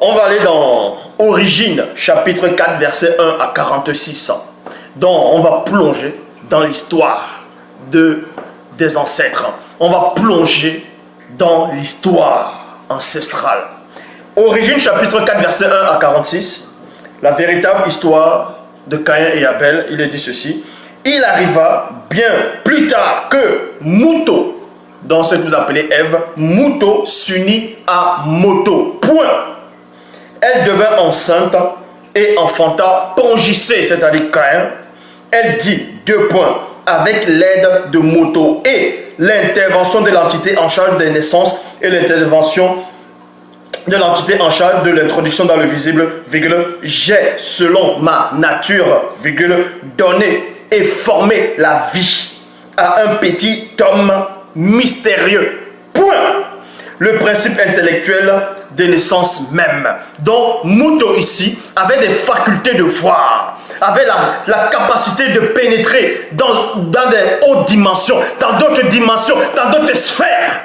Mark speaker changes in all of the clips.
Speaker 1: On va aller dans Origine, chapitre 4, verset 1 à 46. Donc, on va plonger dans l'histoire des ancêtres. On va plonger dans l'histoire ancestrale. Origine, chapitre 4, verset 1 à 46. La véritable histoire de Caïn et Abel, il est dit ceci. Il arriva bien plus tard que Mouto, dans ce que vous appelez Ève, Mouto s'unit à Moto. Point. Elle devint enceinte et enfanta Pongissé, c'est-à-dire Caïn. Elle dit, 2 points, avec l'aide de Moto et l'intervention de l'entité en charge des naissances et l'intervention de l'entité en charge de l'introduction dans le visible, virgule, j'ai, selon ma nature, virgule, donné et formé la vie à un petit homme mystérieux. Point. Le principe intellectuel de l'essence même. Donc, Mouto ici avait des facultés de voir, avait la capacité de pénétrer dans des hautes dimensions, dans d'autres dimensions, dans d'autres sphères.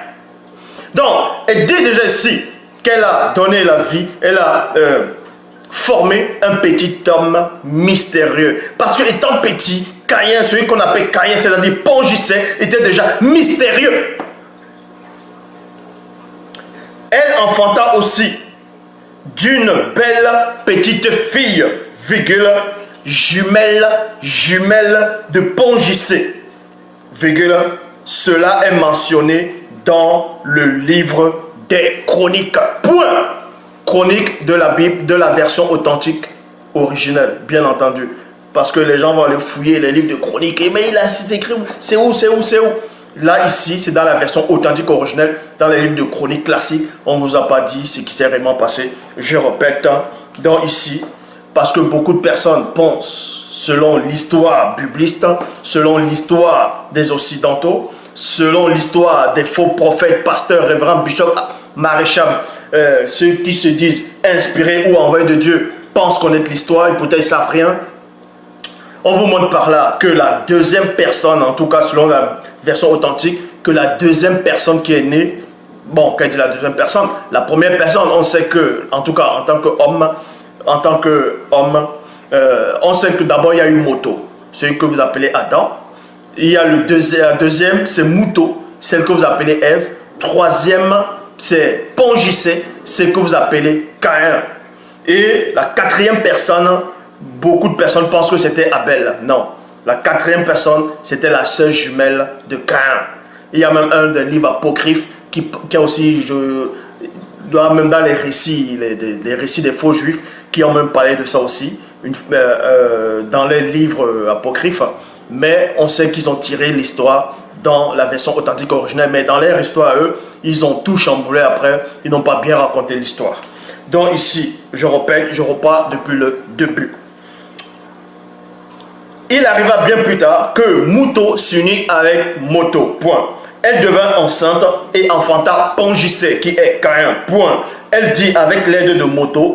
Speaker 1: Donc, elle dit déjà ici qu'elle a donné la vie, elle a formé un petit homme mystérieux. Parce que étant petit, Caïn, celui qu'on appelle Caïn, c'est-à-dire Pongissé, était déjà mystérieux. Elle enfanta aussi d'une belle petite fille, virgule, jumelle de Pongissé, virgule, cela est mentionné dans le livre des chroniques. Point. Chronique de la Bible, de la version authentique originelle, bien entendu. Parce que les gens vont aller fouiller les livres de chroniques. Et mais il a écrit, c'est où? Là, ici, c'est dans la version authentique originelle, dans les livres de chroniques classiques. On ne vous a pas dit ce qui s'est réellement passé. Je répète, donc ici, parce que beaucoup de personnes pensent, selon l'histoire bibliste, selon l'histoire des Occidentaux, selon l'histoire des faux prophètes, pasteurs, révérends, bishops, maréchals, ceux qui se disent inspirés ou envoyés de Dieu, pensent connaître l'histoire et peut-être ils ne savent rien. On vous montre par là que la deuxième personne, en tout cas selon la version authentique, que la deuxième personne qui est née, bon, quand je dis la deuxième personne, la première personne, on sait que, en tout cas en tant qu'homme, on sait que d'abord il y a eu Moto, celui que vous appelez Adam. Il y a la deuxième, c'est Mouto, celle que vous appelez Ève. Troisième, c'est Pongissé, celle que vous appelez Caïn. Et la quatrième personne, beaucoup de personnes pensent que c'était Abel. Non, la quatrième personne, c'était la sœur jumelle de Caïn. Il y a même un des livres apocryphes qui a aussi, même dans les récits, les récits des faux juifs, qui ont même parlé de ça aussi, dans les livres apocryphes. Mais on sait qu'ils ont tiré l'histoire dans la version authentique originelle. Mais dans leur histoire, eux, ils ont tout chamboulé après. Ils n'ont pas bien raconté l'histoire. Donc ici, je répète, je repars depuis le début. Il arriva bien plus tard que Mouto s'unit avec Moto. Point. Elle devint enceinte et enfanta Pongissé, qui est Caïn. Point. Elle dit avec l'aide de Moto,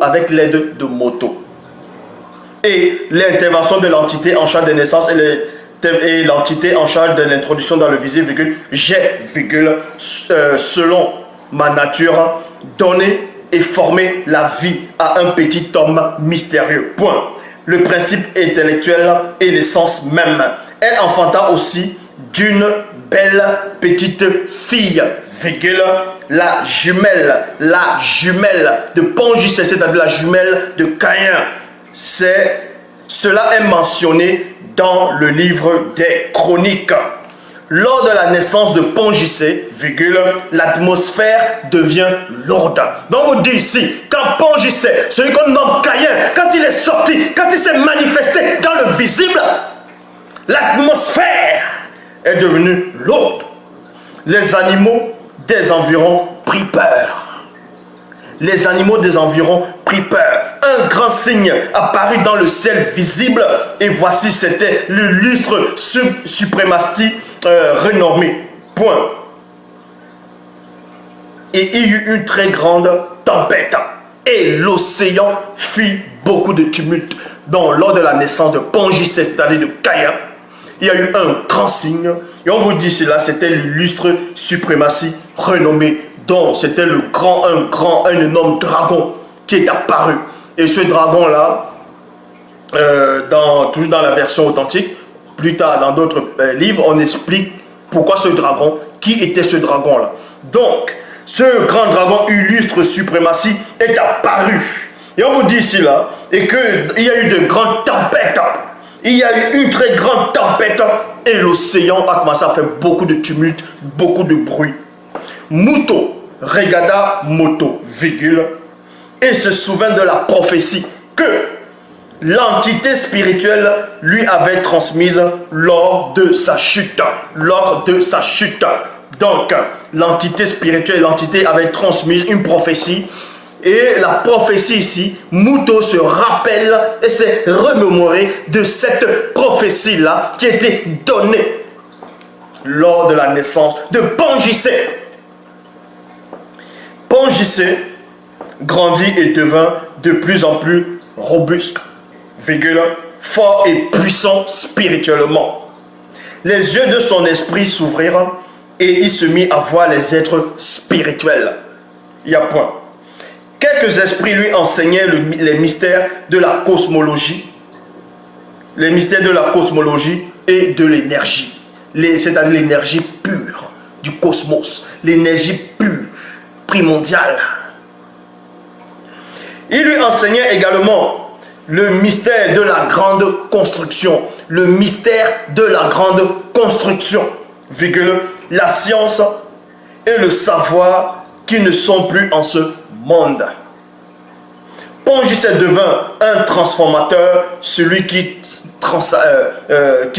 Speaker 1: Et l'intervention de l'entité en charge des naissances et l'entité en charge de l'introduction dans le visible, virgule, j'ai, virgule, selon ma nature, donné et formé la vie à un petit homme mystérieux. Point. Le principe intellectuel et l'essence même. Elle enfanta aussi d'une belle petite fille, virgule, la jumelle de Pongissé, c'est-à-dire la jumelle de Caïn. Cela est mentionné dans le livre des chroniques. Lors de la naissance de Pongissé, l'atmosphère devient lourde. Donc on dit ici, quand Pongissé, celui qu'on nomme Caïn, quand il est sorti, quand il s'est manifesté dans le visible, l'atmosphère est devenue lourde. Les animaux des environs prirent peur. Les animaux des environs prirent peur. Un grand signe apparut dans le ciel visible et voici c'était l'illustre suprématie renommé. Point. Et il y eut une très grande tempête et l'océan fit beaucoup de tumulte. Donc lors de la naissance de Pongissé, c'est-à-dire de Caïn, il y a eu un grand signe et on vous dit cela, c'était l'illustre suprématie renommé. Donc c'était un énorme dragon qui est apparu. Et ce dragon-là, toujours dans la version authentique, plus tard dans d'autres livres, on explique pourquoi ce dragon, qui était ce dragon-là. Donc, ce grand dragon illustre suprématie est apparu. Et on vous dit ici, là, et qu'il y a eu de grandes tempêtes. Il y a eu une très grande tempête et l'océan a commencé à faire beaucoup de tumulte, beaucoup de bruit. Muto regarda Moto, virgule, et se souvint de la prophétie que l'entité spirituelle lui avait transmise lors de sa chute. Lors de sa chute. Donc, l'entité spirituelle, l'entité avait transmis une prophétie. Et la prophétie ici, Muto se rappelle et s'est remémoré de cette prophétie-là qui a été donnée lors de la naissance de Pongissé. Pongissé grandit et devint de plus en plus robuste, fort et puissant spirituellement. Les yeux de son esprit s'ouvrirent et il se mit à voir les êtres spirituels. Il y a point. Quelques esprits lui enseignaient les mystères de la cosmologie, les mystères de la cosmologie et de l'énergie, c'est-à-dire l'énergie pure du cosmos, l'énergie pure, primordiale. Il lui enseignait également le mystère de la grande construction, le mystère de la grande construction, la science et le savoir qui ne sont plus en ce monde. Pongissé devint un transformateur, celui qui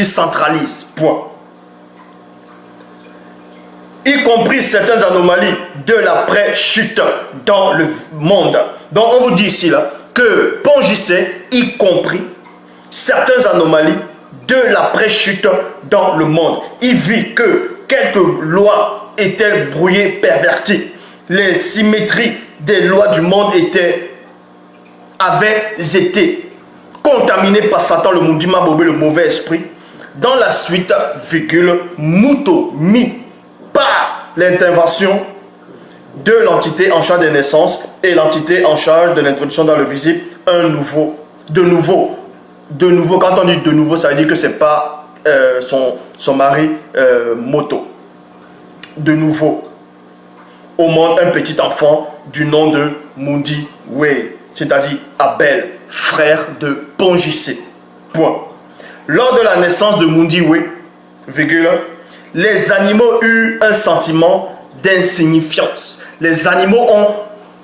Speaker 1: centralise, point. Y compris certaines anomalies de l'après-chute dans le monde. Donc on vous dit ici là, que Pongissé, y compris certaines anomalies de l'après-chute dans le monde. Il vit que quelques lois étaient brouillées, perverties. Les symétries des lois du monde avaient été contaminées par Satan, le Mundima Bobé, le mauvais esprit. Dans la suite, Muto mis par l'intervention de l'entité en charge des naissances et l'entité en charge de l'introduction dans le visible, de nouveau, quand on dit de nouveau, ça veut dire que c'est pas son mari Moto. De nouveau, au monde, un petit enfant du nom de Mundi Wei, c'est-à-dire Abel, frère de Pongissé. Point. Lors de la naissance de Mundi Wei, les animaux eurent un sentiment d'insignifiance. Les animaux ont,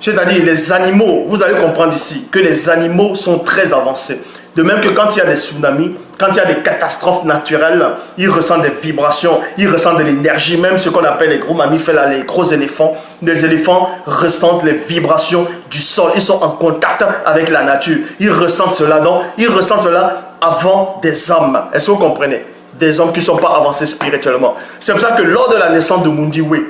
Speaker 1: c'est-à-dire les animaux, vous allez comprendre ici que les animaux sont très avancés. De même que quand il y a des tsunamis, quand il y a des catastrophes naturelles, ils ressentent des vibrations, ils ressentent de l'énergie, même ce qu'on appelle les gros mammifères, les gros éléphants. Les éléphants ressentent les vibrations du sol, ils sont en contact avec la nature. Ils ressentent cela, donc ils ressentent cela avant des hommes. Est-ce que vous comprenez? Des hommes qui ne sont pas avancés spirituellement. C'est pour ça que lors de la naissance de Mundi Wei,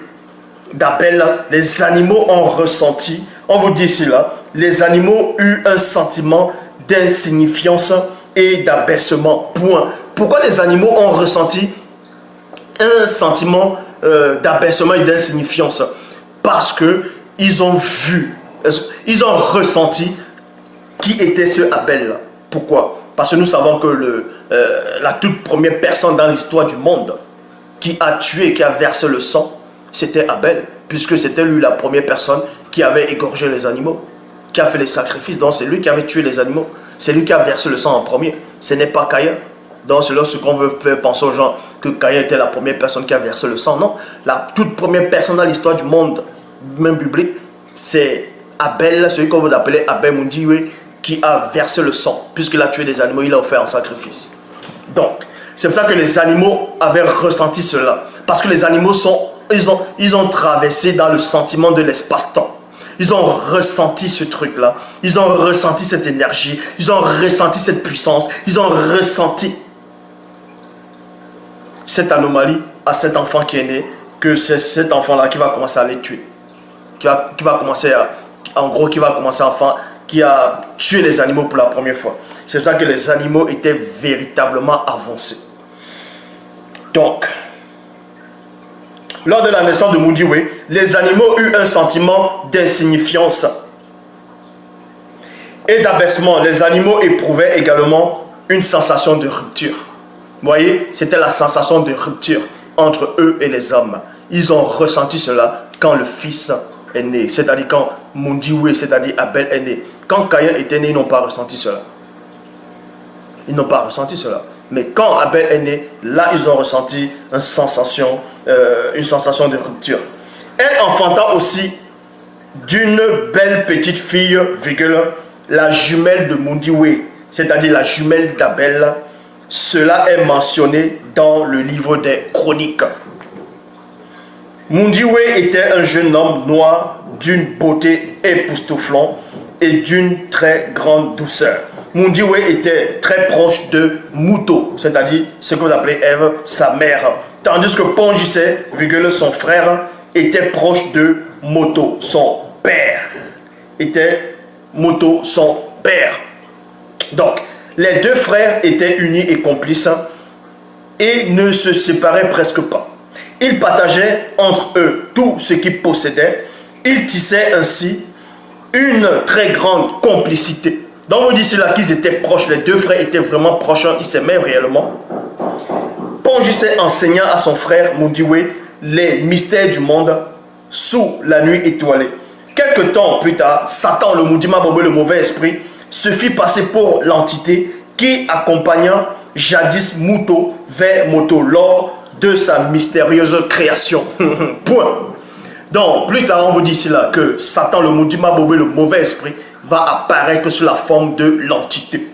Speaker 1: d'Abel, les animaux ont ressenti, on vous dit ici là, les animaux eurent un sentiment d'insignifiance et d'abaissement. Point. Pourquoi les animaux ont ressenti un sentiment d'abaissement et d'insignifiance? Parce que ils ont vu, ils ont ressenti qui était ce Abel. Pourquoi? Parce que nous savons que la toute première personne dans l'histoire du monde qui a tué, qui a versé le sang, c'était Abel, puisque c'était lui la première personne qui avait égorgé les animaux, qui a fait les sacrifices. Donc c'est lui qui avait tué les animaux, c'est lui qui a versé le sang en premier, ce n'est pas Caïn. Donc c'est là ce qu'on veut faire penser aux gens, que Caïn était la première personne qui a versé le sang. Non, la toute première personne dans l'histoire du monde, même biblique, c'est Abel, celui qu'on veut appeler Abel Mundi Wei, qui a versé le sang, puisqu'il a tué des animaux, il a offert en sacrifice. Donc, c'est pour ça que les animaux avaient ressenti cela. Parce que les animaux ils ont traversé dans le sentiment de l'espace-temps. Ils ont ressenti ce truc-là. Ils ont ressenti cette énergie. Ils ont ressenti cette puissance. Ils ont ressenti cette anomalie à cet enfant qui est né, que c'est cet enfant-là qui va commencer à les tuer. Qui va commencer à, en gros, qui va commencer qui a tué les animaux pour la première fois. C'est pour ça que les animaux étaient véritablement avancés. Donc, lors de la naissance de Mundi Wei, les animaux eurent un sentiment d'insignifiance et d'abaissement, les animaux éprouvaient également une sensation de rupture. Vous voyez, c'était la sensation de rupture entre eux et les hommes. Ils ont ressenti cela quand le fils est né, c'est-à-dire quand Mundiwe, c'est-à-dire Abel est né. Quand Caïn était né, ils n'ont pas ressenti cela. Ils n'ont pas ressenti cela. Mais quand Abel est né, là, ils ont ressenti une sensation de rupture. Elle enfanta aussi d'une belle petite fille, virgule, la jumelle de Mundiwe, c'est-à-dire la jumelle d'Abel. Cela est mentionné dans le livre des Chroniques. Mundiwe était un jeune homme noir d'une beauté époustouflante et d'une très grande douceur. Mundiwe était très proche de Muto, c'est-à-dire ce que vous appelez Ève, sa mère. Tandis que Pongissé, virgule, son frère, était proche de Moto, son père. Était Moto, son père. Donc, les deux frères étaient unis et complices et ne se séparaient presque pas. Ils partageaient entre eux tout ce qu'ils possédaient. Ils tissaient ainsi une très grande complicité. Donc vous dites là qu'ils étaient proches, les deux frères étaient vraiment proches, ils s'aimaient réellement. Pongissé enseigna à son frère Mundiwe les mystères du monde sous la nuit étoilée. Quelque temps plus tard, Satan, le Mundima Bobo, le mauvais esprit, se fit passer pour l'entité qui accompagna jadis Muto vers Moto lors de sa mystérieuse création. Point. Donc, plus tard, on vous dit ici là que Satan, le Mundima Bobo, le mauvais esprit, va apparaître sous la forme de l'entité.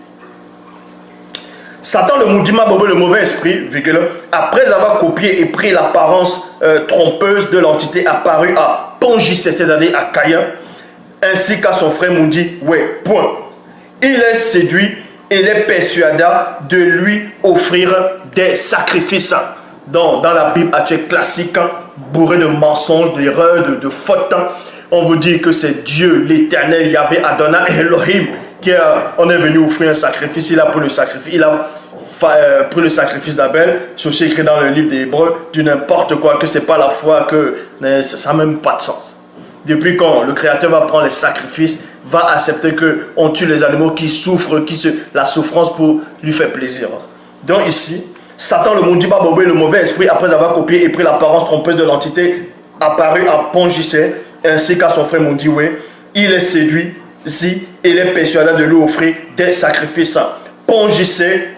Speaker 1: Satan, le Mundima Bobo, le mauvais esprit, virgule, après avoir copié et pris l'apparence trompeuse de l'entité, apparut à Pongissé, c'est-à-dire à Caïn, ainsi qu'à son frère Mundi. Ouais, point. Il les séduit et les persuada de lui offrir des sacrifices. Dans la Bible actuelle classique, bourrée de mensonges, d'erreurs, de fautes, on vous dit que c'est Dieu, l'Éternel, Yahvé, Adonai, Elohim, on est venu offrir un sacrifice. Il a pris le sacrifice, pris le sacrifice d'Abel. C'est aussi écrit dans le livre des Hébreux, du n'importe quoi, que c'est pas la foi, que ça n'a même pas de sens. Depuis quand le Créateur va prendre les sacrifices, va accepter qu'on tue les animaux qui souffrent, la souffrance pour lui faire plaisir. Donc ici, Satan, le Mundima Bobo, le mauvais esprit, après avoir copié et pris l'apparence trompeuse de l'entité, apparut à Pongissé, ainsi qu'à son frère Mundiwe. Il les séduit et les persuada de lui offrir des sacrifices. Pongissé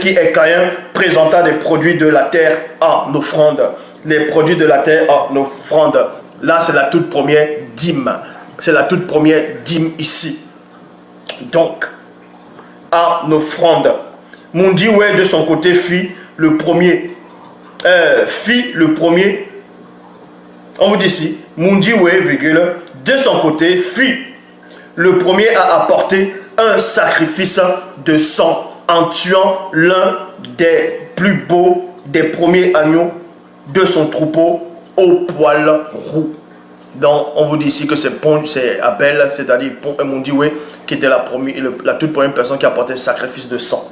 Speaker 1: qui est Caïn, présenta des produits de la terre en offrande. Les produits de la terre en offrande. Là, c'est la toute première dîme. C'est la toute première dîme ici. Donc, en offrande. Mundiwe, de son côté, fit le premier. On vous dit ici, Mundiwe, virgule, de son côté, fit le premier à apporter un sacrifice de sang en tuant l'un des plus beaux des premiers agneaux de son troupeau au poil roux. Donc, on vous dit ici que c'est Abel, c'est-à-dire Mundiwe, qui était la toute première personne qui apportait un sacrifice de sang.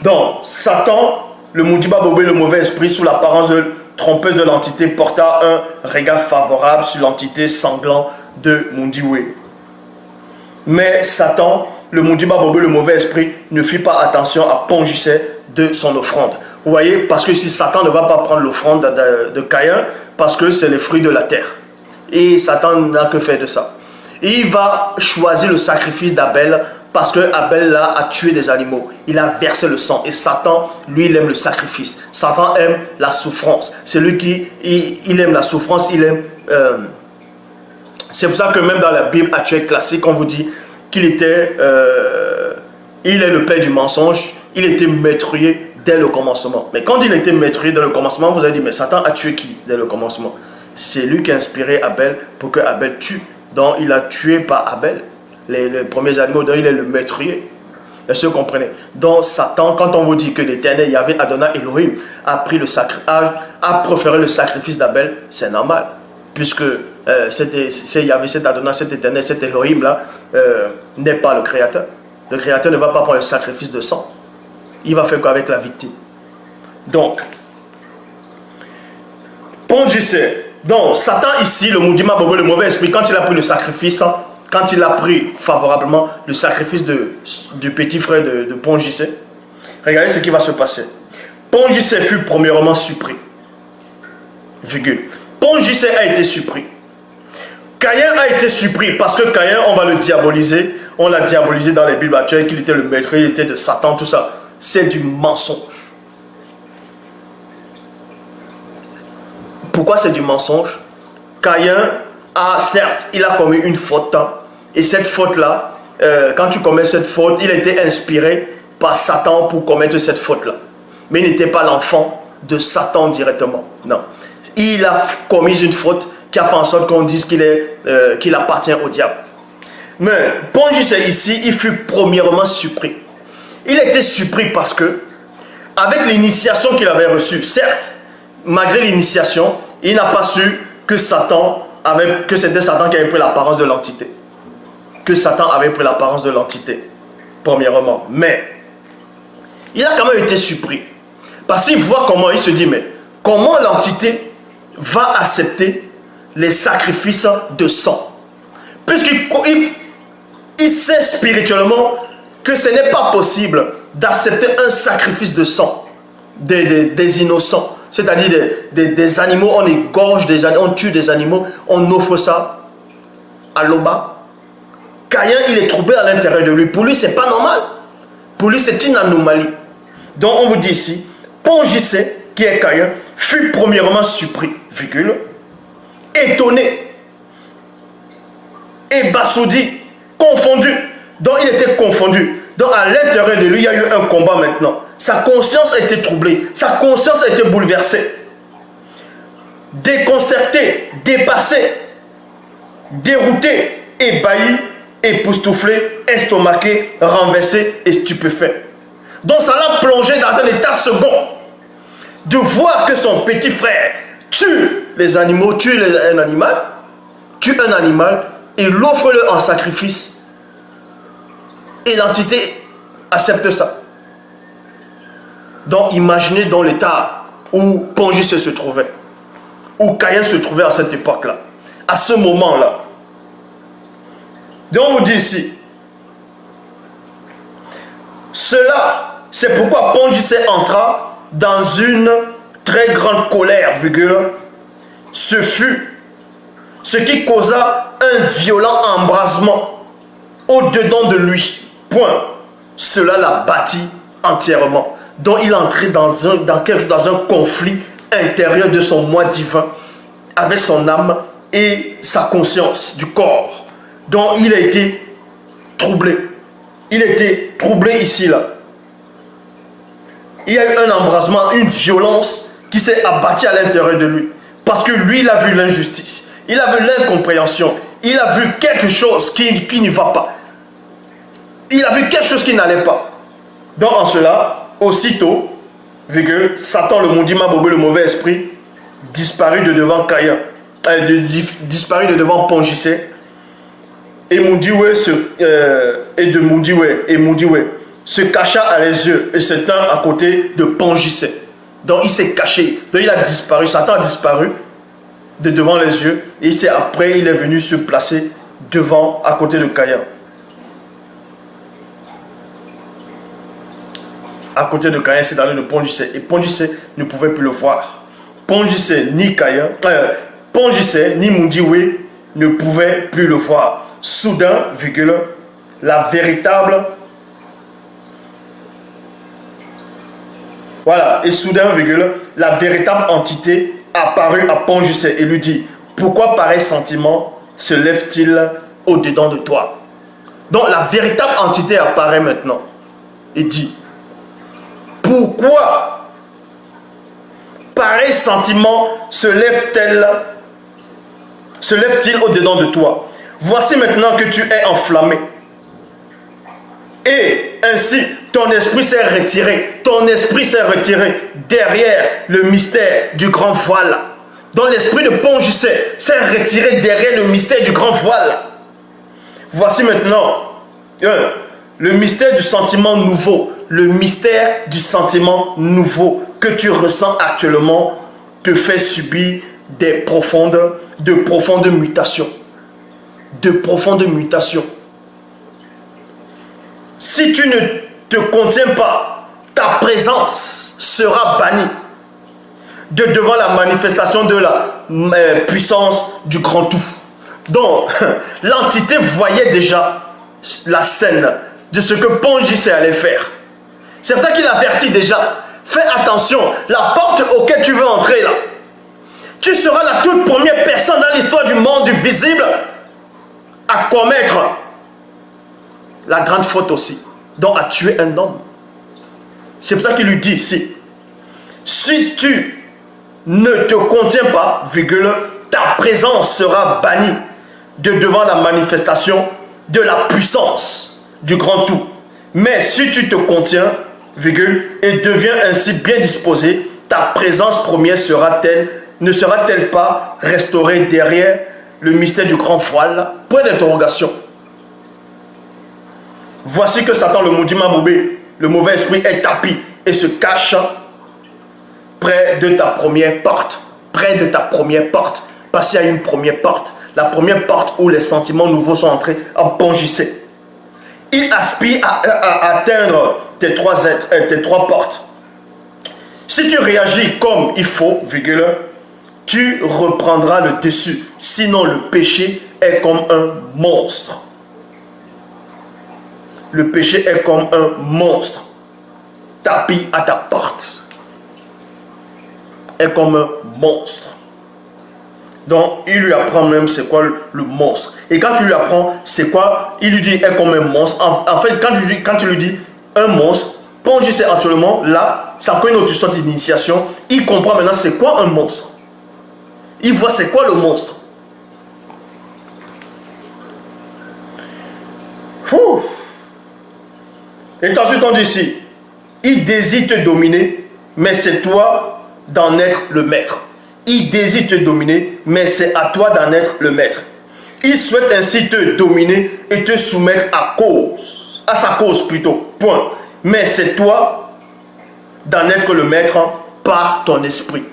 Speaker 1: Donc, Satan, le Mundima Bobo, le mauvais esprit, sous l'apparence de trompeuse de l'entité, porta un regard favorable sur l'entité sanglante de Mundiwe. Mais Satan, le Mundima Bobo, le mauvais esprit, ne fit pas attention à Pongissé de son offrande. Vous voyez, parce que si Satan ne va pas prendre l'offrande de Caïn, parce que c'est les fruits de la terre. Et Satan n'a que fait de ça. Et il va choisir le sacrifice d'Abel, parce que Abel là a tué des animaux. Il a versé le sang. Et Satan, lui, il aime le sacrifice. Satan aime la souffrance. C'est lui qui il aime la souffrance, il aime... C'est pour ça que même dans la Bible actuelle classique, on vous dit qu'il était... il est le père du mensonge. Il était meurtrier dès le commencement. Mais quand il était meurtrier dès le commencement, vous avez dit, mais Satan a tué qui dès le commencement? C'est lui qui a inspiré Abel pour que Abel tue. Donc il a tué par Abel les premiers animaux, donc il est le meurtrier. Est-ce que vous comprenez? Donc Satan, quand on vous dit que l'Éternel, Yahvé, Adonai, Elohim, a préféré le sacrifice d'Abel, c'est normal. Puisque c'est Yahvé, cet Adonai, cet Éternel, cet Elohim là, n'est pas le Créateur. Le Créateur ne va pas prendre le sacrifice de sang. Il va faire quoi avec la victime? Donc, Pongissé Donc, Satan ici, le Moudima Bobo, le mauvais esprit, quand il a pris le sacrifice, quand il a pris favorablement le sacrifice du petit frère de Pongissé, regardez ce qui va se passer. Pongissé fut premièrement surpris. Virgule. Pongissé a été surpris. Caïn a été surpris parce que Caïn, on va le diaboliser. On l'a diabolisé dans les Bibles actuelles, qu'il était le maître, il était de Satan, tout ça. C'est du mensonge. Pourquoi c'est du mensonge? Caïn a, certes, il a commis une faute. Et cette faute-là, quand tu commets cette faute, il a été inspiré par Satan pour commettre cette faute-là. Mais il n'était pas l'enfant de Satan directement. Non. Il a commis une faute qui a fait en sorte qu'on dise qu'il appartient au diable. Mais Pongissé ici, il fut premièrement surpris. Il était surpris parce que, avec l'initiation qu'il avait reçue, certes, malgré l'initiation, il n'a pas su que c'était Satan qui avait pris l'apparence de l'entité. Que Satan avait pris l'apparence de l'entité, premièrement. Mais, il a quand même été surpris. Parce qu'il voit comment, il se dit, mais comment l'entité va accepter les sacrifices de sang? Puisqu'il sait spirituellement que ce n'est pas possible d'accepter un sacrifice de sang des innocents. C'est-à-dire des animaux, on égorge des animaux, on tue des animaux, on offre ça à l'Oba. Caïn, il est troublé à l'intérieur de lui. Pour lui, c'est pas normal. Pour lui, c'est une anomalie. Donc, on vous dit ici, Pongissé, qui est Caïn, fut premièrement surpris, virgule, étonné, ébasourdi, confondu. Donc, il était confondu. Donc, à l'intérieur de lui, il y a eu un combat maintenant. Sa conscience a été troublée. Sa conscience a été bouleversée. Déconcerté, dépassé, dérouté, ébahi, époustouflé, estomaqué, renversé et stupéfait. Donc, ça l'a plongé dans un état second. De voir que son petit frère tue les animaux, tue un animal et l'offre-le en sacrifice. Et l'entité accepte ça. Donc imaginez dans l'état où Pongissé se trouvait, où Caïn se trouvait à cette époque-là, à ce moment-là. Donc on vous dit ici, cela, c'est pourquoi Pongissé entra dans une très grande colère, virgule. Ce fut ce qui causa un violent embrasement au-dedans de lui. Point. Cela l'a bâti entièrement. Donc il est entré dans un conflit intérieur de son moi divin avec son âme et sa conscience du corps. Donc il a été troublé. Il a été troublé ici, là. Il y a eu un embrasement, une violence qui s'est abattue à l'intérieur de lui. Parce que lui, il a vu l'injustice. Il a vu l'incompréhension. Il a vu quelque chose qui ne va pas. Il a vu quelque chose qui n'allait pas. Donc en cela, aussitôt, virgule, Satan, le Moudima Bobo, le mauvais esprit, disparut de devant Caïn, disparut de devant Pongissé, et Moundiwe se cacha à les yeux et se tint à côté de Pongissé. Donc il s'est caché, donc il a disparu, Satan a disparu de devant les yeux, et après il est venu se placer devant, à côté de Caïn. À côté de Caïn, c'est dans le Pongissé. Et Pongissé ne pouvait plus le voir. Pongissé ni Caïn, Pongissé ni Moundiwe ne pouvaient plus le voir. Soudain, virgule, la véritable... Voilà, et soudain, virgule, la véritable entité apparut à Pongissé et lui dit, pourquoi pareil sentiment se lève-t-il au-dedans de toi? Donc la véritable entité apparaît maintenant et dit, pourquoi pareil sentiment se lève-t-il au-dedans de toi? Voici maintenant que tu es enflammé. Et ainsi, ton esprit s'est retiré. Ton esprit s'est retiré derrière le mystère du grand voile. Donc l'esprit de Pongissé s'est retiré derrière le mystère du grand voile. Voici maintenant le mystère du sentiment nouveau. Le mystère du sentiment nouveau que tu ressens actuellement te fait subir de profondes mutations. De profondes mutations. Si tu ne te contiens pas, ta présence sera bannie de devant la manifestation de la puissance du grand tout. Donc, l'entité voyait déjà la scène de ce que Pongissé allait faire. C'est pour ça qu'il avertit déjà. Fais attention, la porte auquel tu veux entrer là, tu seras la toute première personne dans l'histoire du monde visible à commettre la grande faute aussi, donc à tuer un homme. C'est pour ça qu'il lui dit ici, si tu ne te contiens pas, virgule, ta présence sera bannie de devant la manifestation de la puissance du grand tout. Mais si tu te contiens, virgule, et deviens ainsi bien disposé, ta présence première ne sera-t-elle pas restaurée derrière le mystère du grand voile? Point d'interrogation. Voici que Satan, le maudit Maboubé, le mauvais esprit, est tapis et se cache près de ta première porte. Près de ta première porte. Parce qu'il y a une première porte. La première porte où les sentiments nouveaux sont entrés en Pongissé. Il aspire à atteindre tes trois portes. Si tu réagis comme il faut, virgule, tu reprendras le dessus. Sinon, le péché est comme un monstre. Le péché est comme un monstre. Tapis à ta porte. Est comme un monstre. Donc, il lui apprend même c'est quoi le monstre. Et quand tu lui apprends c'est quoi, il lui dit est comme un monstre. En fait, quand tu lui dis un monstre, Pongissé actuellement, là, ça prend une autre sorte d'initiation. Il comprend maintenant c'est quoi un monstre. Il voit c'est quoi le monstre. Ouh. Et ensuite on dit ici, il désire te dominer, mais c'est toi d'en être le maître. Il désire te dominer, mais c'est à toi d'en être le maître. Il souhaite ainsi te dominer et te soumettre à sa cause plutôt. Point. Mais c'est toi d'en être le maître par ton esprit.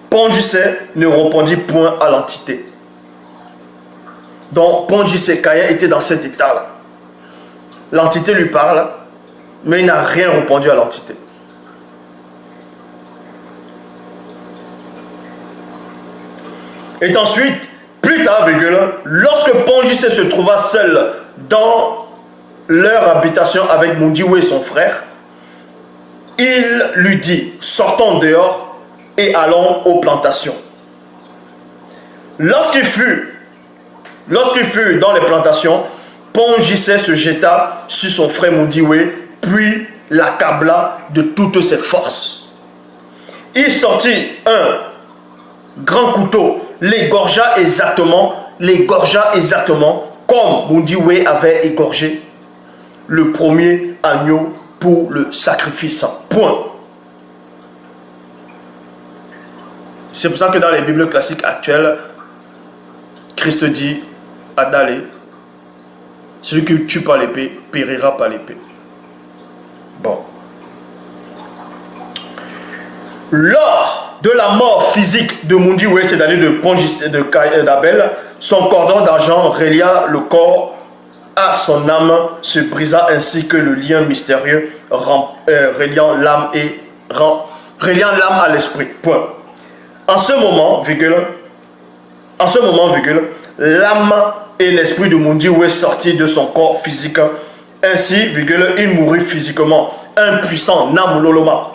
Speaker 1: Pongissé ne répondit point à l'entité. Donc Pongissé Caïn était dans cet état-là. L'entité lui parle, mais il n'a rien répondu à l'entité. Et ensuite, plus tard, lorsque Pongissé se trouva seul dans leur habitation avec Mundiwe et son frère, il lui dit, sortons dehors et allons aux plantations. Lorsqu'il fut dans les plantations, Pongissé se jeta sur son frère Mundiwe, puis l'accabla de toutes ses forces. Il sortit un grand couteau, l'égorgea exactement comme Mundiwe avait égorgé le premier agneau pour le sacrifice. Point. C'est pour ça que dans les Bibles classiques actuelles, Christ dit à Dalé, celui qui tue par l'épée périra par l'épée. Bon. Lors de la mort physique de Mundiwe, c'est-à-dire de Pongissé d'Abel, son cordon d'argent relia le corps à son âme, se brisa ainsi que le lien mystérieux reliant l'âme à l'esprit. Point. En ce moment, l'âme et l'esprit de Mundiwe sortit de son corps physique. Ainsi, il mourut physiquement. Un puissant Namuloloma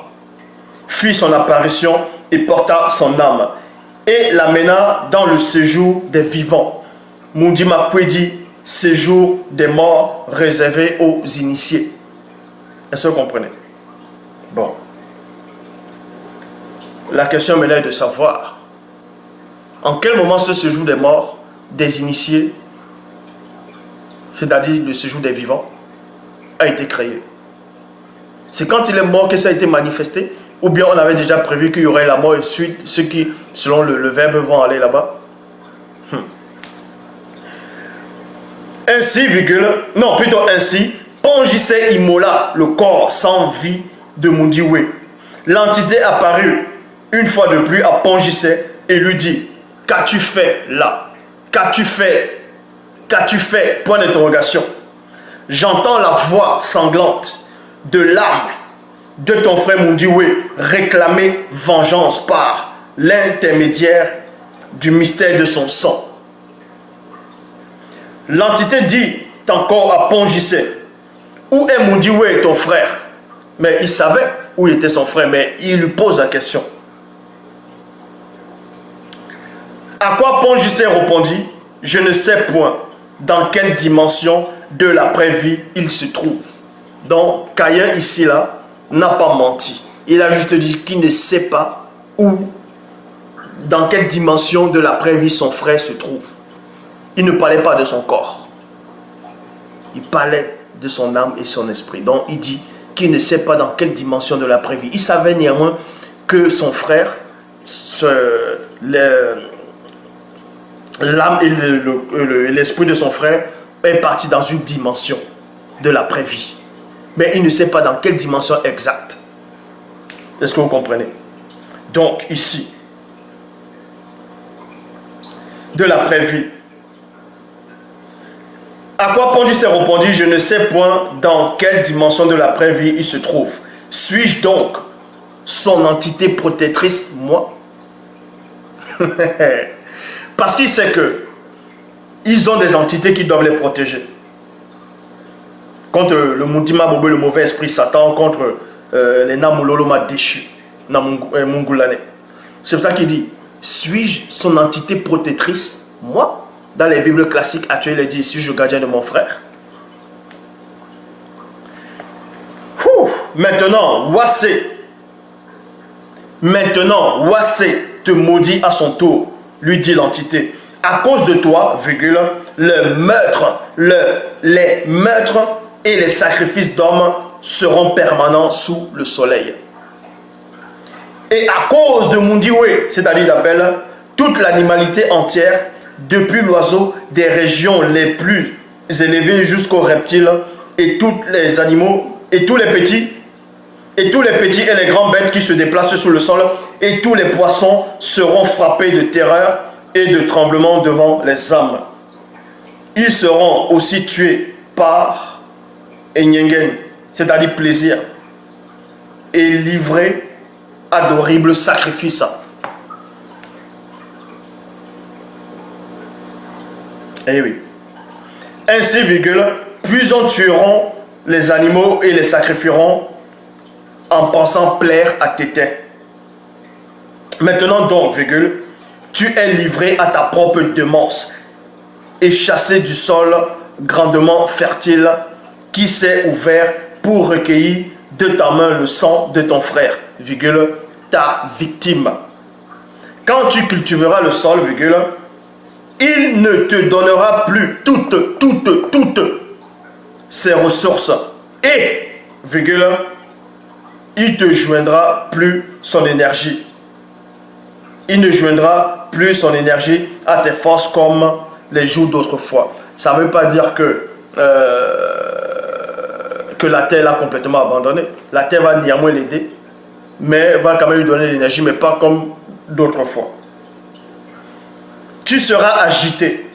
Speaker 1: fit son apparition et porta son âme et l'amena dans le séjour des vivants. Mundimakwedi, séjour des morts réservé aux initiés. Est-ce que vous comprenez? Bon. La question maintenant est de savoir en quel moment ce séjour des morts, des initiés, c'est-à-dire le séjour des vivants, a été créé. C'est quand il est mort que ça a été manifesté, ou bien on avait déjà prévu qu'il y aurait la mort et suite ceux qui, selon le verbe, vont aller là-bas. Ainsi, Pongissé immola le corps sans vie de Mundiwe. L'entité apparut une fois de plus à Pongissé et lui dit, qu'as-tu fait là? Qu'as-tu fait? Qu'as-tu fait? Point d'interrogation. J'entends la voix sanglante de l'âme de ton frère Mundiwe réclamer vengeance par l'intermédiaire du mystère de son sang. L'entité dit encore à Pongissé, où est Mundiwe ton frère? Mais il savait où était son frère, mais il lui pose la question. À quoi Pongissé répondit, je ne sais point dans quelle dimension de l'après-vie il se trouve. Donc, Caïn ici, là, n'a pas menti. Il a juste dit qu'il ne sait pas où, dans quelle dimension de l'après-vie son frère se trouve. Il ne parlait pas de son corps. Il parlait de son âme et son esprit. Donc, il dit qu'il ne sait pas dans quelle dimension de l'après-vie. Il savait néanmoins que son frère, l'âme et l'esprit de son frère est parti dans une dimension de l'après-vie. Mais il ne sait pas dans quelle dimension exacte. Est-ce que vous comprenez? Donc, ici, de l'après-vie. À quoi Pongissé répondit, je ne sais point dans quelle dimension de l'après-vie il se trouve. Suis-je donc son entité protectrice, moi? Parce qu'il sait que ils ont des entités qui doivent les protéger. Contre le Mundima Bobo, le mauvais esprit Satan, contre les Namuloloma déchus, Mungulane. C'est pour ça qu'il dit, suis-je son entité protectrice, moi? Dans les Bibles classiques actuelles, il dit, suis-je le gardien de mon frère? Maintenant, Wassé te maudit à son tour, lui dit l'entité. À cause de toi, virgule, les meurtres et les sacrifices d'hommes seront permanents sous le soleil. Et à cause de Mundiwe, c'est-à-dire d'Abel, toute l'animalité entière, depuis l'oiseau des régions les plus élevées jusqu'aux reptiles, et tous les animaux, et tous les petits et les grandes bêtes qui se déplacent sur le sol, et tous les poissons seront frappés de terreur et de tremblement devant les âmes. Ils seront aussi tués par Enyengen, c'est-à-dire plaisir, et livrés à d'horribles sacrifices. Eh oui. Ainsi, virgule, puis on tueront les animaux et les sacrifieront en pensant plaire à Tété. Maintenant donc, virgule, tu es livré à ta propre démence et chassé du sol grandement fertile qui s'est ouvert pour recueillir de ta main le sang de ton frère, virgule, ta victime. Quand tu cultiveras le sol, virgule, il ne te donnera plus toutes ses ressources et, virgule, il te joindra plus son énergie. Il ne joindra plus son énergie à tes forces comme les jours d'autrefois. Ça ne veut pas dire que la terre l'a complètement abandonné. La terre va néanmoins l'aider, mais va quand même lui donner l'énergie, mais pas comme d'autrefois. Tu seras agité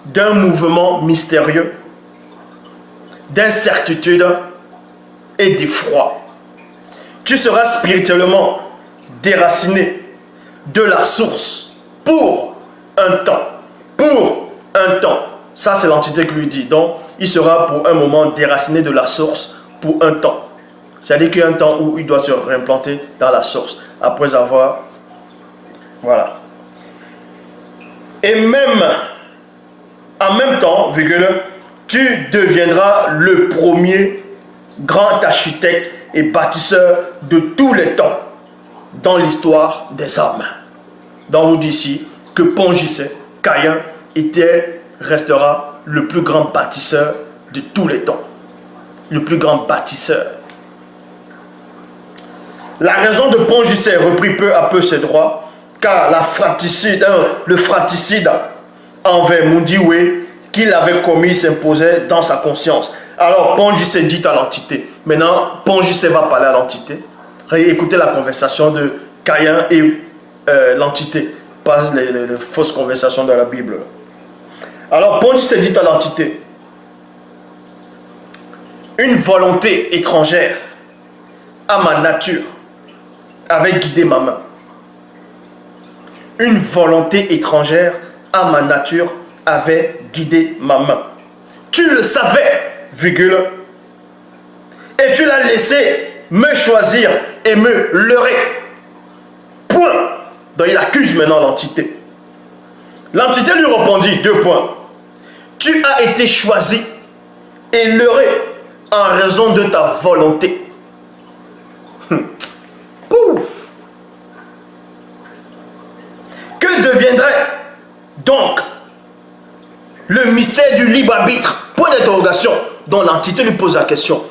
Speaker 1: d'un mouvement mystérieux, d'incertitude et d'effroi. Tu seras spirituellement déraciné de la source pour un temps. Pour un temps. Ça, c'est l'entité qui lui dit. Donc, il sera pour un moment déraciné de la source pour un temps. C'est-à-dire qu'il y a un temps où il doit se réimplanter dans la source. Après avoir... Voilà. Et même, en même temps, virgule, tu deviendras le premier grand architecte et bâtisseur de tous les temps dans l'histoire des hommes. Donc, on dit ici que Pongissé, Caïn, restera le plus grand bâtisseur de tous les temps. Le plus grand bâtisseur. La raison de Pongissé reprit peu à peu ses droits, car le fratricide envers Mundiwe qu'il avait commis s'imposait dans sa conscience. Alors Pongissé dit à l'entité. Maintenant, Pongissé va parler à l'entité. Écoutez la conversation de Caïn et l'entité. pas les fausses conversations dans la Bible. Alors, Pongis s'est dit à l'entité, une volonté étrangère à ma nature avait guidé ma main. Une volonté étrangère à ma nature avait guidé ma main. Tu le savais, virgule, et tu l'as laissé me choisir et me leurrer. Point. Donc il accuse maintenant l'entité. L'entité lui répondit, 2 points. Tu as été choisi et leurré en raison de ta volonté. Pouf. Que deviendrait donc le mystère du libre arbitre? Point d'interrogation. Donc l'entité lui pose la question.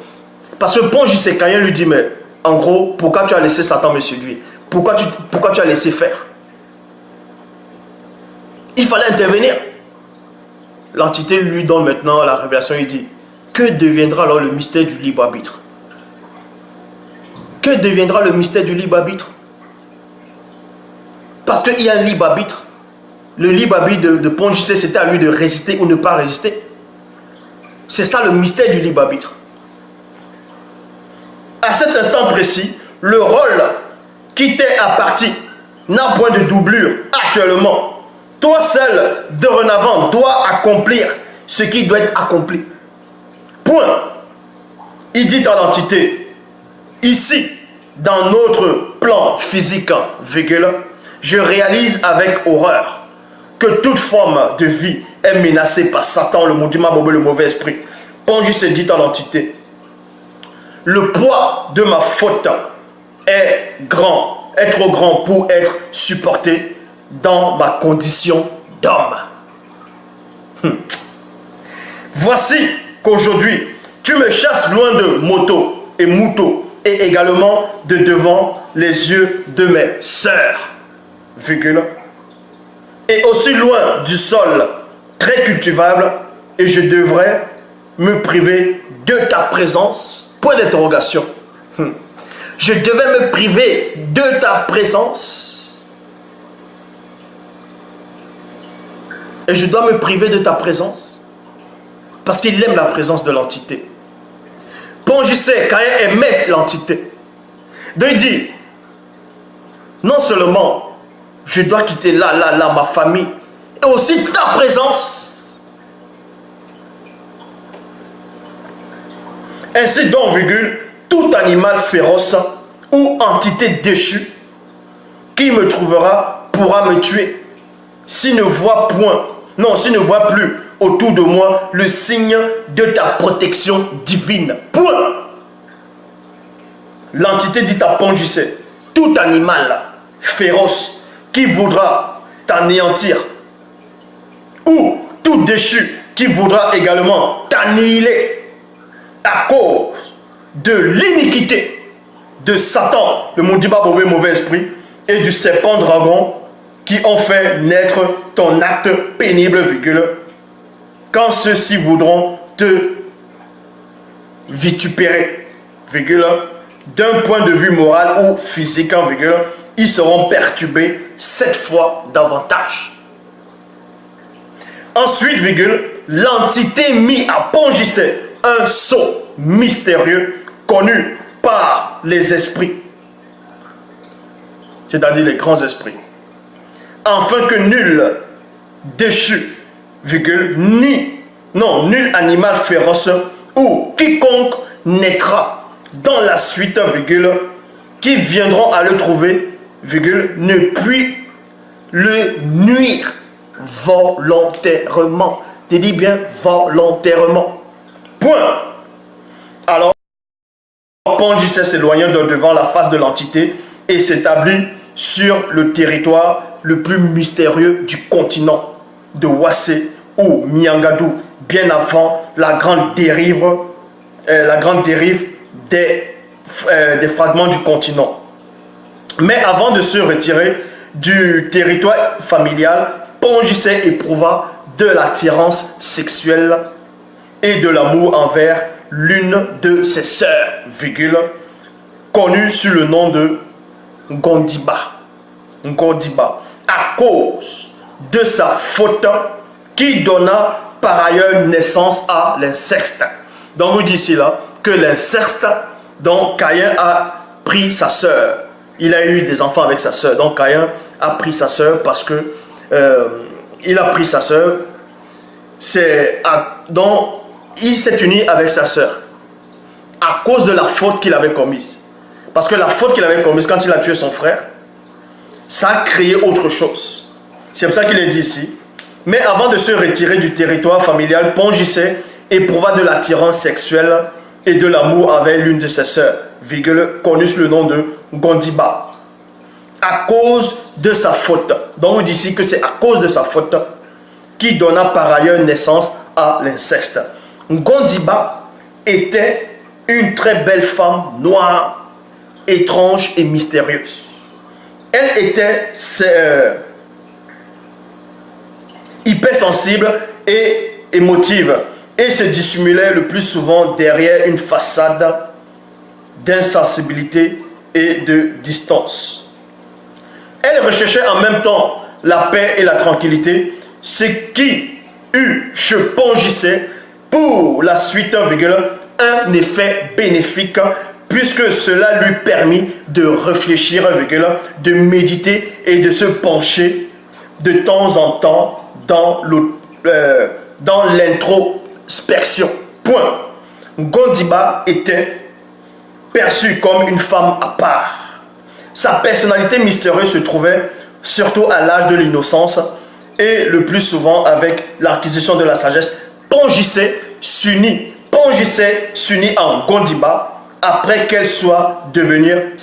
Speaker 1: Parce que Pongis Sekaya lui dit, mais en gros, pourquoi tu as laissé Satan me séduire? Pourquoi tu as laissé faire? Il fallait intervenir. L'entité lui donne maintenant la révélation, il dit, que deviendra alors le mystère du libre arbitre? Que deviendra le mystère du libre arbitre? Parce qu'il y a un libre arbitre. Le libre arbitre de Pongis, c'était à lui de résister ou ne pas résister. C'est ça le mystère du libre arbitre. À cet instant précis, le rôle qui t'est apparti n'a point de doublure actuellement. Toi seul, dorénavant, dois accomplir ce qui doit être accompli. Point. Il dit à l'entité, ici, dans notre plan physique, virgule, je réalise avec horreur que toute forme de vie est menacée par Satan, le maudit Bobo, le mauvais esprit. Pongis se dit à l'entité, le poids de ma faute est grand, est trop grand pour être supporté dans ma condition d'homme. Voici qu'aujourd'hui, tu me chasses loin de moto et mouton et également de devant les yeux de mes sœurs, virgule, et aussi loin du sol très cultivable, et je devrais me priver de ta présence. Point d'interrogation. Je devais me priver de ta présence. Et je dois me priver de ta présence. Parce qu'il aime la présence de l'entité. Pongis Sekaya aimait l'entité. Donc il dit, non seulement je dois quitter là, ma famille, et aussi ta présence. Ainsi donc, virgule, tout animal féroce ou entité déchue qui me trouvera pourra me tuer s'il ne voit point, non, s'il ne voit plus autour de moi le signe de ta protection divine. Point. L'entité dit à Pongis, tout animal féroce qui voudra t'anéantir ou tout déchu qui voudra également t'annihiler à cause de l'iniquité de Satan, le maudit Baboué mauvais esprit, et du serpent dragon qui ont fait naître ton acte pénible, virgule, quand ceux-ci voudront te vitupérer, virgule, d'un point de vue moral ou physique, virgule, ils seront perturbés 7 fois davantage. Ensuite, virgule, l'entité mit à Pongis un sceau mystérieux connu par les esprits, c'est-à-dire les grands esprits, afin que nul déchu, virgule, nul animal féroce ou quiconque naîtra dans la suite, virgule, qui viendront à le trouver, virgule, ne puis le nuire volontairement. Tu dis bien volontairement. Point. Alors, Pongis s'éloigna de devant la face de l'entité et s'établit sur le territoire le plus mystérieux du continent de Wassé ou Miangadou, bien avant la grande dérive des fragments du continent. Mais avant de se retirer du territoire familial, Pongis éprouva de l'attirance sexuelle et de l'amour envers l'une de ses sœurs, virgule, connue sous le nom de Gondiba. à cause de sa faute qui donna par ailleurs naissance à l'inceste. Donc vous dites ici là que l'inceste, donc Caïn a pris sa sœur. Il a eu des enfants avec sa sœur. Donc Caïn a pris sa sœur parce que il a pris sa sœur. Donc il s'est uni avec sa sœur à cause de la faute qu'il avait commise. Parce que la faute qu'il avait commise quand il a tué son frère, ça a créé autre chose. C'est pour ça qu'il est dit ici. Mais avant de se retirer du territoire familial, Pongissé éprouva de l'attirance sexuelle et de l'amour avec l'une de ses sœurs, connue sous le nom de Gondiba, à cause de sa faute. Donc on dit ici que c'est à cause de sa faute qui donna par ailleurs naissance à l'inceste. Gondiba était une très belle femme noire, étrange et mystérieuse. Elle était hypersensible et émotive et se dissimulait le plus souvent derrière une façade d'insensibilité et de distance. Elle recherchait en même temps la paix et la tranquillité, ce qui eut chez Pongissé pour la suite un effet bénéfique puisque cela lui permit de réfléchir, de méditer et de se pencher de temps en temps dans l'introspection. Point. Gondiba était perçue comme une femme à part. Sa personnalité mystérieuse se trouvait surtout à l'âge de l'innocence et le plus souvent avec l'acquisition de la sagesse. Pongissé s'unit en Gondiba après qu'elle soit devenue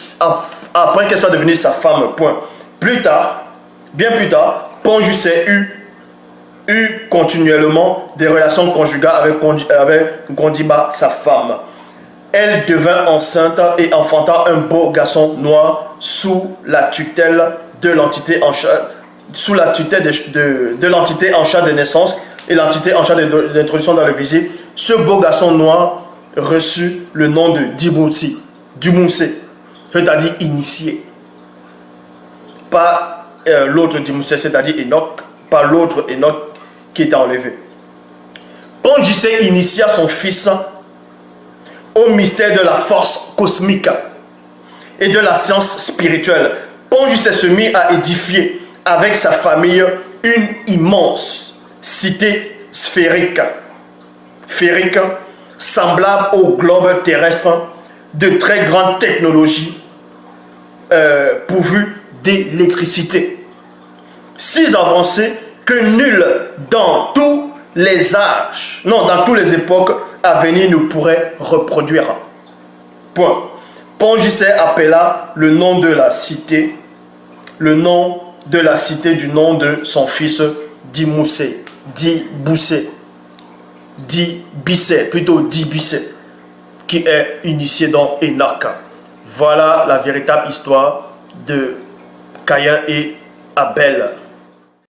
Speaker 1: sa femme. Point. Bien plus tard, Pongissé eut continuellement des relations conjugales avec Gondiba, sa femme. Elle devint enceinte et enfanta un beau garçon noir sous la tutelle de l'entité en charge de naissance et l'entité en charge d'introduction dans le visir. Ce beau garçon noir reçut le nom de Dimoussé, c'est-à-dire initié. Pas l'autre Dimoussé, c'est-à-dire Enoch, pas l'autre Enoch qui était enlevé. Pongissé initia son fils au mystère de la force cosmique et de la science spirituelle. Pongissé se mit à édifier avec sa famille une immense cité sphérique, semblable au globe terrestre, de très grande technologie, pourvue d'électricité. Si avancée que nul dans tous les âges, dans toutes les époques à venir ne pourrait reproduire. Point. Pongissé appela le nom de la cité du nom de son fils Dimoussé, Diboussé, Dibissé, qui est initié dans Enoch. Voilà la véritable histoire de Caïn et Abel.